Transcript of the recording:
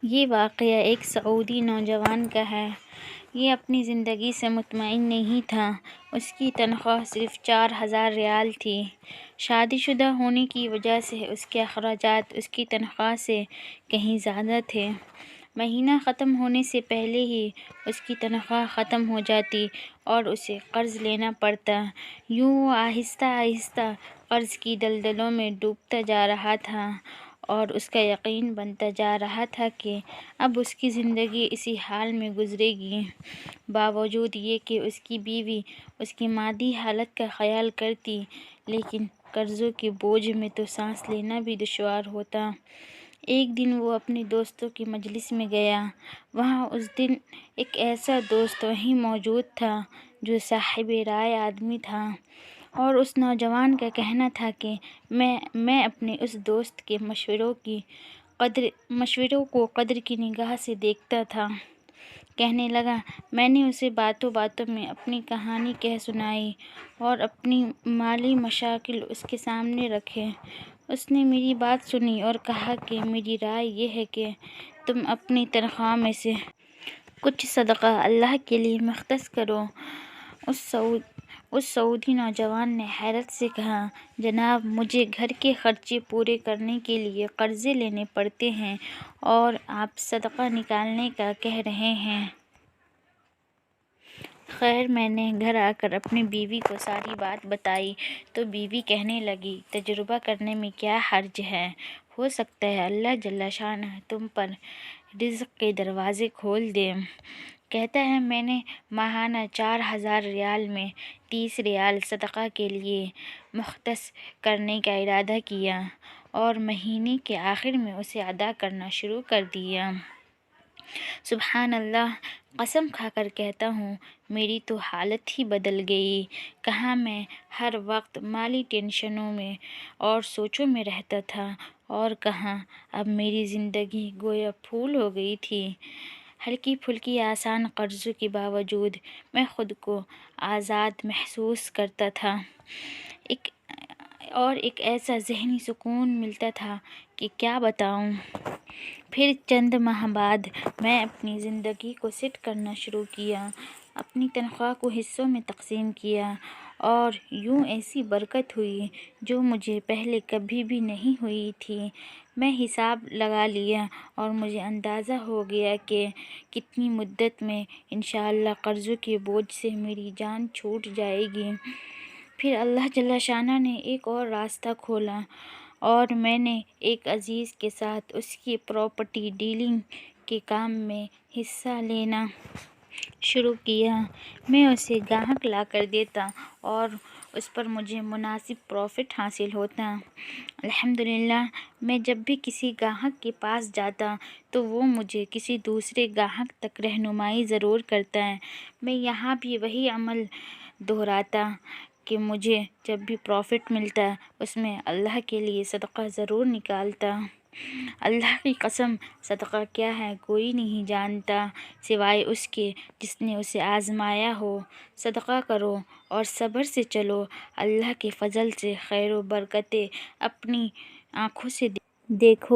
یہ واقعہ ایک سعودی نوجوان کا ہے۔ یہ اپنی زندگی سے مطمئن نہیں تھا۔ اس کی تنخواہ صرف 4,000 ریال تھی۔ شادی شدہ ہونے کی وجہ سے اس کے اخراجات اس کی تنخواہ سے کہیں زیادہ تھے۔ مہینہ ختم ہونے سے پہلے ہی اس کی تنخواہ ختم ہو جاتی اور اسے قرض لینا پڑتا۔ یوں وہ آہستہ آہستہ قرض کی دلدلوں میں ڈوبتا جا رہا تھا اور اس کا یقین بنتا جا رہا تھا کہ اب اس کی زندگی اسی حال میں گزرے گی۔ باوجود یہ کہ اس کی بیوی اس کی مادی حالت کا خیال کرتی، لیکن قرضوں کے بوجھ میں تو سانس لینا بھی دشوار ہوتا۔ ایک دن وہ اپنے دوستوں کی مجلس میں گیا۔ وہاں اس دن ایک ایسا دوست وہیں موجود تھا جو صاحب رائے آدمی تھا، اور اس نوجوان کا کہنا تھا کہ میں اپنے اس دوست کے مشوروں کو قدر کی نگاہ سے دیکھتا تھا۔ کہنے لگا، میں نے اسے باتوں باتوں میں اپنی کہانی کہہ سنائی اور اپنی مالی مشاکل اس کے سامنے رکھے۔ اس نے میری بات سنی اور کہا کہ میری رائے یہ ہے کہ تم اپنی تنخواہ میں سے کچھ صدقہ اللہ کے لیے مختص کرو۔ اس سعودی نوجوان نے حیرت سے کہا، جناب، مجھے گھر کے خرچے پورے کرنے کے لیے قرضے لینے پڑتے ہیں اور آپ صدقہ نکالنے کا کہہ رہے ہیں۔ خیر، میں نے گھر آ کر اپنی بیوی کو ساری بات بتائی تو بیوی کہنے لگی، تجربہ کرنے میں کیا حرج ہے؟ ہو سکتا ہے اللہ جل شانہ تم پر رزق کے دروازے کھول دے۔ کہتا ہے، میں نے ماہانہ 4,000 ریال میں 30 ریال صدقہ کے لیے مختص کرنے کا ارادہ کیا اور مہینے کے آخر میں اسے ادا کرنا شروع کر دیا۔ سبحان اللہ، قسم کھا کر کہتا ہوں، میری تو حالت ہی بدل گئی۔ کہاں میں ہر وقت مالی ٹینشنوں میں اور سوچوں میں رہتا تھا اور کہاں اب میری زندگی گویا پھول ہو گئی تھی۔ ہلکی پھلکی آسان قرضوں کے باوجود میں خود کو آزاد محسوس کرتا تھا، اور ایک ایسا ذہنی سکون ملتا تھا کہ کیا بتاؤں۔ پھر چند ماہ بعد میں اپنی زندگی کو سیٹ کرنا شروع کیا، اپنی تنخواہ کو حصوں میں تقسیم کیا، اور یوں ایسی برکت ہوئی جو مجھے پہلے کبھی بھی نہیں ہوئی تھی۔ میں حساب لگا لیا اور مجھے اندازہ ہو گیا کہ کتنی مدت میں انشاءاللہ قرضوں کے بوجھ سے میری جان چھوٹ جائے گی۔ پھر اللہ جل شانہ نے ایک اور راستہ کھولا اور میں نے ایک عزیز کے ساتھ اس کی پراپرٹی ڈیلنگ کے کام میں حصہ لینا شروع کیا۔ میں اسے گاہک لا کر دیتا اور اس پر مجھے مناسب پروفٹ حاصل ہوتا۔ الحمدللہ، میں جب بھی کسی گاہک کے پاس جاتا تو وہ مجھے کسی دوسرے گاہک تک رہنمائی ضرور کرتا۔ میں یہاں بھی وہی عمل دہراتا کہ مجھے جب بھی پروفٹ ملتا اس میں اللہ کے لیے صدقہ ضرور نکالتا۔ اللہ کی قسم، صدقہ کیا ہے کوئی نہیں جانتا سوائے اس کے جس نے اسے آزمایا ہو۔ صدقہ کرو اور صبر سے چلو، اللہ کے فضل سے خیر و برکتیں اپنی آنکھوں سے دیکھو۔